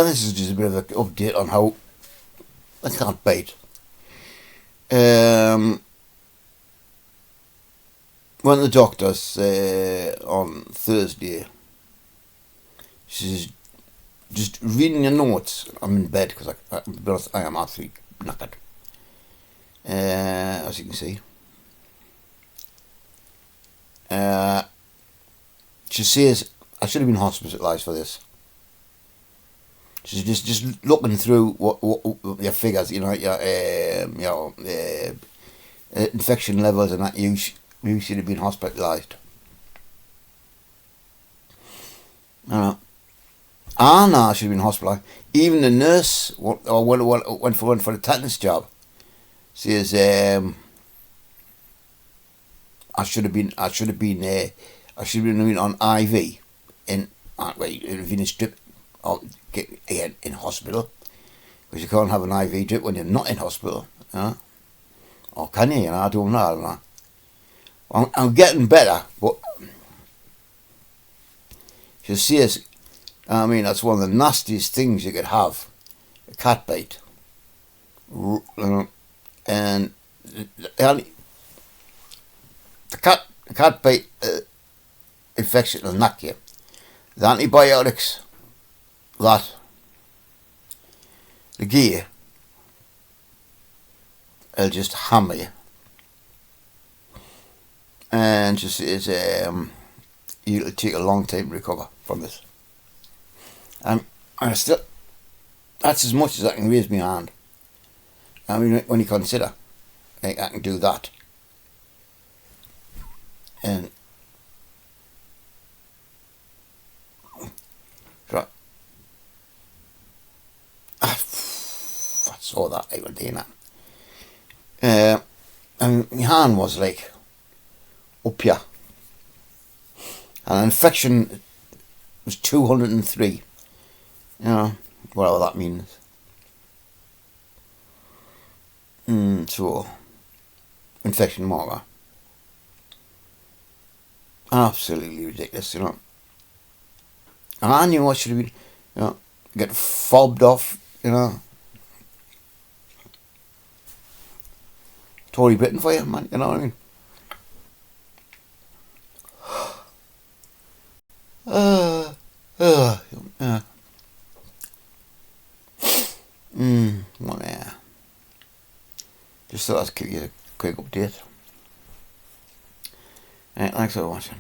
Well, this is just a bit of an update on how I can't bite. Went to the doctor's on Thursday. She says, just reading your notes. I'm in bed because I am absolutely knackered. As you can see. She says I should have been hospitalised for this. She's just looking through what your figures, your infection levels and that. You should have been hospitalised. I should have been hospitalised. Even the nurse went for the tetanus job. Says I should have been on IV in venous drip in hospital, because you can't have an IV drip when you're not in hospital. Or can you? I don't know. I'm getting better, but she says, that's one of the nastiest things you could have, a cat bite. And the cat bite infection will knock you. The antibiotics that the gear will just hammer you. And just is it'll take a long time to recover from this. I still, that's as much as I can raise my hand. When you consider I can do that, and right, I saw that I was doing that. And my hand was like up here, and an infection was 203. Whatever that means. So, infection marker. Absolutely ridiculous, And I knew I should have been, get fobbed off, Tory Britain for you, man, you know what I mean? Well, yeah. Just thought I'd give you a quick update. Thanks for watching.